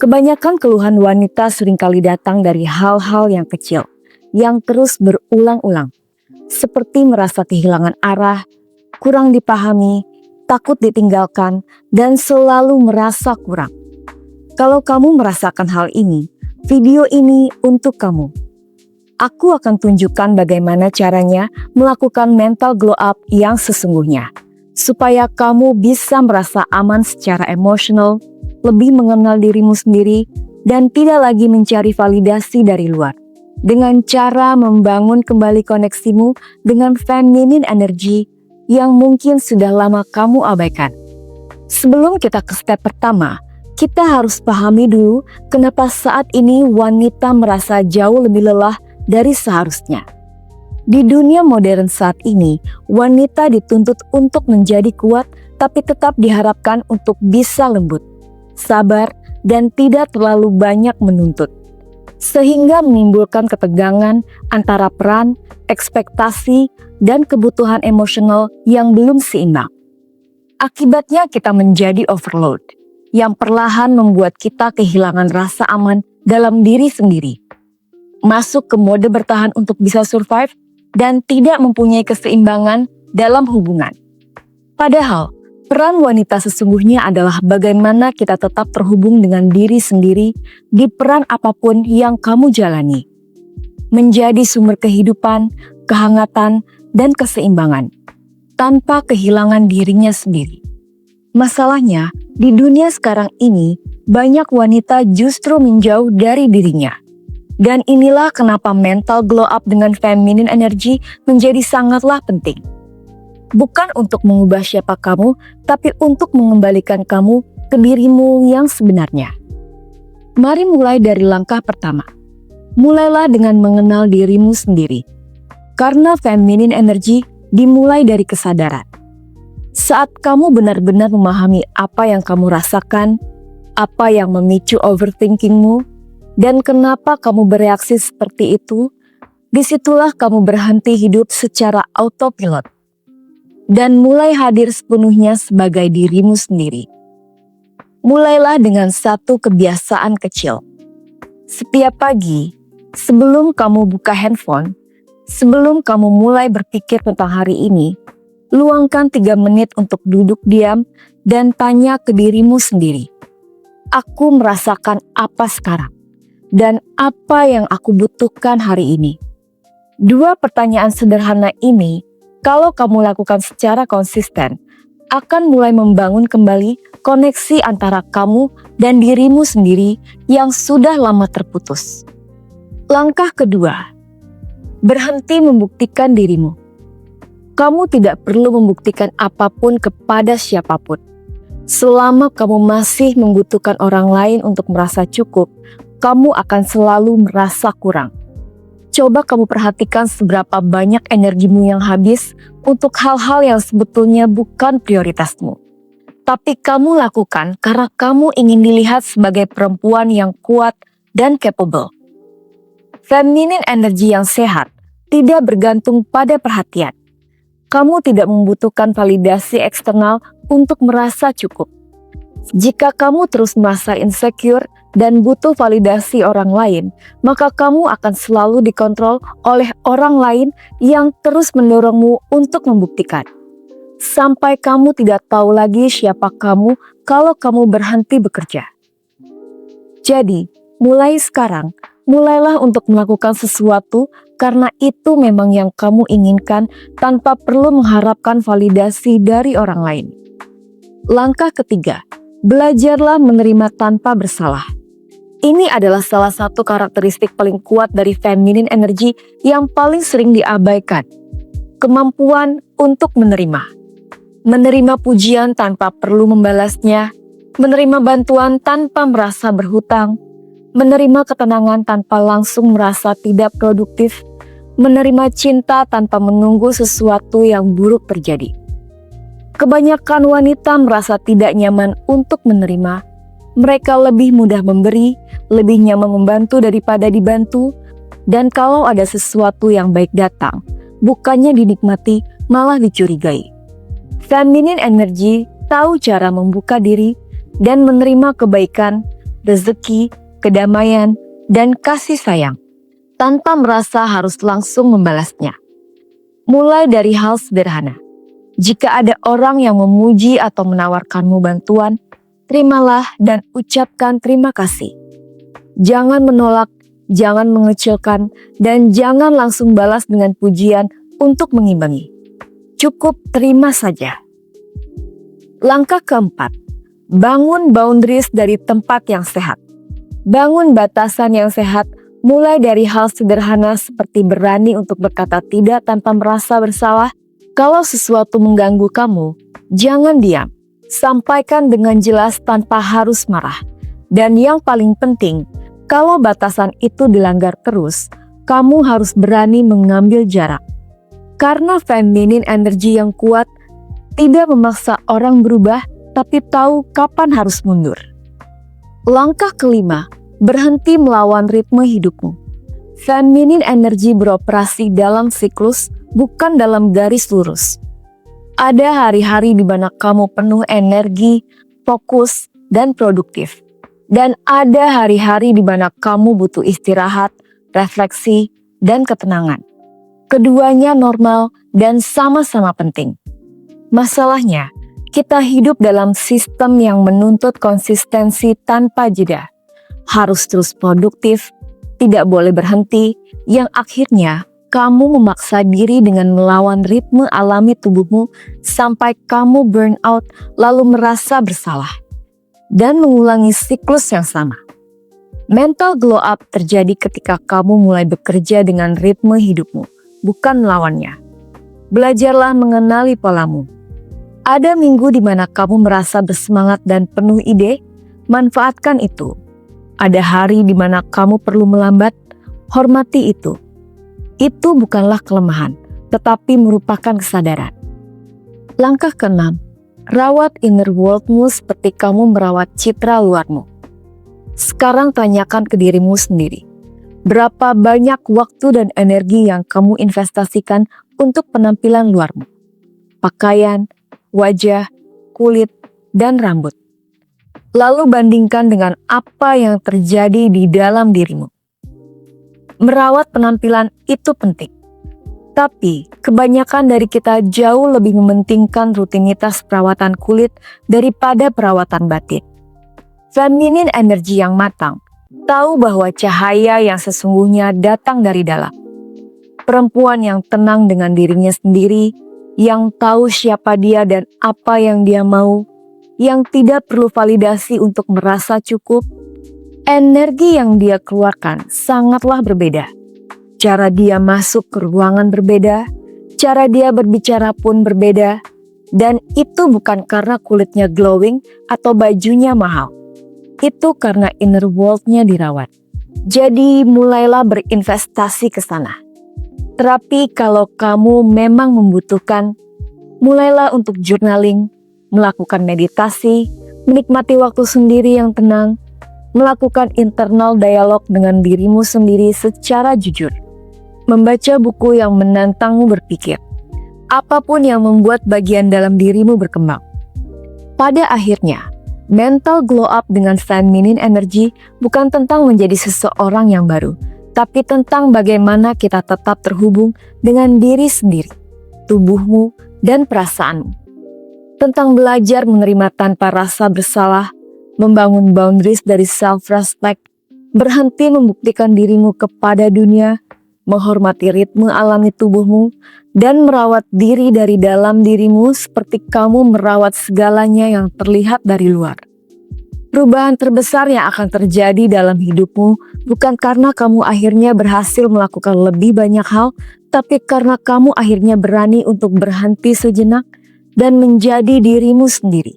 Kebanyakan keluhan wanita seringkali datang dari hal-hal yang kecil, yang terus berulang-ulang. Seperti merasa kehilangan arah, kurang dipahami, takut ditinggalkan, dan selalu merasa kurang. Kalau kamu merasakan hal ini, video ini untuk kamu. Aku akan tunjukkan bagaimana caranya melakukan mental glow up yang sesungguhnya, supaya kamu bisa merasa aman secara emosional, lebih mengenal dirimu sendiri, dan tidak lagi mencari validasi dari luar. Dengan cara membangun kembali koneksimu dengan feminine energy yang mungkin sudah lama kamu abaikan. Sebelum kita ke step pertama, kita harus pahami dulu kenapa saat ini wanita merasa jauh lebih lelah dari seharusnya. Di dunia modern saat ini, wanita dituntut untuk menjadi kuat, tapi tetap diharapkan untuk bisa lembut, sabar, dan tidak terlalu banyak menuntut. Sehingga menimbulkan ketegangan antara peran, ekspektasi, dan kebutuhan emosional yang belum seimbang. Akibatnya kita menjadi overload, yang perlahan membuat kita kehilangan rasa aman dalam diri sendiri. Masuk ke mode bertahan untuk bisa survive dan tidak mempunyai keseimbangan dalam hubungan. Padahal, peran wanita sesungguhnya adalah bagaimana kita tetap terhubung dengan diri sendiri di peran apapun yang kamu jalani. Menjadi sumber kehidupan, kehangatan, dan keseimbangan, tanpa kehilangan dirinya sendiri. Masalahnya, di dunia sekarang ini, banyak wanita justru menjauh dari dirinya. Dan inilah kenapa mental glow up dengan feminine energy menjadi sangatlah penting. Bukan untuk mengubah siapa kamu, tapi untuk mengembalikan kamu ke dirimu yang sebenarnya. Mari mulai dari langkah pertama. Mulailah dengan mengenal dirimu sendiri. Karena feminine energy dimulai dari kesadaran. Saat kamu benar-benar memahami apa yang kamu rasakan, apa yang memicu overthinkingmu, dan kenapa kamu bereaksi seperti itu, disitulah kamu berhenti hidup secara autopilot dan mulai hadir sepenuhnya sebagai dirimu sendiri. Mulailah dengan satu kebiasaan kecil. Setiap pagi, sebelum kamu buka handphone, sebelum kamu mulai berpikir tentang hari ini, luangkan 3 menit untuk duduk diam dan tanya ke dirimu sendiri. Aku merasakan apa sekarang? Dan apa yang aku butuhkan hari ini? 2 pertanyaan sederhana ini, kalau kamu lakukan secara konsisten, akan mulai membangun kembali koneksi antara kamu dan dirimu sendiri yang sudah lama terputus. Langkah kedua, berhenti membuktikan dirimu. Kamu tidak perlu membuktikan apapun kepada siapapun. Selama kamu masih membutuhkan orang lain untuk merasa cukup, kamu akan selalu merasa kurang. Coba kamu perhatikan seberapa banyak energimu yang habis untuk hal-hal yang sebetulnya bukan prioritasmu. Tapi kamu lakukan karena kamu ingin dilihat sebagai perempuan yang kuat dan capable. Feminine energy yang sehat tidak bergantung pada perhatian. Kamu tidak membutuhkan validasi eksternal untuk merasa cukup. Jika kamu terus merasa insecure dan butuh validasi orang lain, maka kamu akan selalu dikontrol oleh orang lain yang terus mendorongmu untuk membuktikan. Sampai kamu tidak tahu lagi siapa kamu kalau kamu berhenti bekerja. Jadi, mulai sekarang, mulailah untuk melakukan sesuatu karena itu memang yang kamu inginkan tanpa perlu mengharapkan validasi dari orang lain. Langkah ketiga, belajarlah menerima tanpa bersalah. Ini adalah salah satu karakteristik paling kuat dari feminine energy yang paling sering diabaikan. Kemampuan untuk menerima. Menerima pujian tanpa perlu membalasnya, menerima bantuan tanpa merasa berhutang, menerima ketenangan tanpa langsung merasa tidak produktif, menerima cinta tanpa menunggu sesuatu yang buruk terjadi. Kebanyakan wanita merasa tidak nyaman untuk menerima. Mereka lebih mudah memberi, lebih nyaman membantu daripada dibantu, dan kalau ada sesuatu yang baik datang, bukannya dinikmati, malah dicurigai. Feminine energy tahu cara membuka diri dan menerima kebaikan rezeki, kedamaian, dan kasih sayang, tanpa merasa harus langsung membalasnya. Mulai dari hal sederhana. Jika ada orang yang memuji atau menawarkanmu bantuan, terimalah dan ucapkan terima kasih. Jangan menolak, jangan mengecilkan, dan jangan langsung balas dengan pujian untuk mengimbangi. Cukup terima saja. Langkah keempat, bangun boundaries dari tempat yang sehat. Bangun batasan yang sehat mulai dari hal sederhana seperti berani untuk berkata tidak tanpa merasa bersalah. Kalau sesuatu mengganggu kamu, jangan diam. Sampaikan dengan jelas tanpa harus marah. Dan yang paling penting, kalau batasan itu dilanggar terus, kamu harus berani mengambil jarak. Karena feminine energy yang kuat tidak memaksa orang berubah, tapi tahu kapan harus mundur. Langkah kelima, berhenti melawan ritme hidupmu. Feminine energy beroperasi dalam siklus, bukan dalam garis lurus. Ada hari-hari di mana kamu penuh energi, fokus, dan produktif. Dan ada hari-hari di mana kamu butuh istirahat, refleksi, dan ketenangan. Keduanya normal dan sama-sama penting. Masalahnya, kita hidup dalam sistem yang menuntut konsistensi tanpa jeda. Harus terus produktif, tidak boleh berhenti, yang akhirnya kamu memaksa diri dengan melawan ritme alami tubuhmu sampai kamu burn out lalu merasa bersalah. Dan mengulangi siklus yang sama. Mental glow up terjadi ketika kamu mulai bekerja dengan ritme hidupmu, bukan melawannya. Belajarlah mengenali polamu. Ada minggu di mana kamu merasa bersemangat dan penuh ide, manfaatkan itu. Ada hari di mana kamu perlu melambat, hormati itu. Itu bukanlah kelemahan, tetapi merupakan kesadaran. Langkah keenam, rawat inner worldmu seperti kamu merawat citra luarmu. Sekarang tanyakan ke dirimu sendiri, berapa banyak waktu dan energi yang kamu investasikan untuk penampilan luarmu? Pakaian, wajah, kulit, dan rambut. Lalu bandingkan dengan apa yang terjadi di dalam dirimu. Merawat penampilan itu penting. Tapi kebanyakan dari kita jauh lebih mementingkan rutinitas perawatan kulit daripada perawatan batin. Feminine energy yang matang tahu bahwa cahaya yang sesungguhnya datang dari dalam. Perempuan yang tenang dengan dirinya sendiri, yang tahu siapa dia dan apa yang dia mau, yang tidak perlu validasi untuk merasa cukup, energi yang dia keluarkan sangatlah berbeda. Cara dia masuk ke ruangan berbeda, cara dia berbicara pun berbeda, dan itu bukan karena kulitnya glowing atau bajunya mahal. Itu karena inner world-nya dirawat. Jadi mulailah berinvestasi ke sana. Terapi kalau kamu memang membutuhkan, mulailah untuk journaling, melakukan meditasi, menikmati waktu sendiri yang tenang, melakukan internal dialog dengan dirimu sendiri secara jujur, membaca buku yang menantangmu berpikir, apapun yang membuat bagian dalam dirimu berkembang. Pada akhirnya, mental glow up dengan feminine energy bukan tentang menjadi seseorang yang baru, tapi tentang bagaimana kita tetap terhubung dengan diri sendiri, tubuhmu, dan perasaanmu. Tentang belajar menerima tanpa rasa bersalah, membangun boundaries dari self-respect, berhenti membuktikan dirimu kepada dunia, menghormati ritme alami tubuhmu, dan merawat diri dari dalam dirimu seperti kamu merawat segalanya yang terlihat dari luar. Perubahan terbesar yang akan terjadi dalam hidupmu bukan karena kamu akhirnya berhasil melakukan lebih banyak hal, tapi karena kamu akhirnya berani untuk berhenti sejenak dan menjadi dirimu sendiri.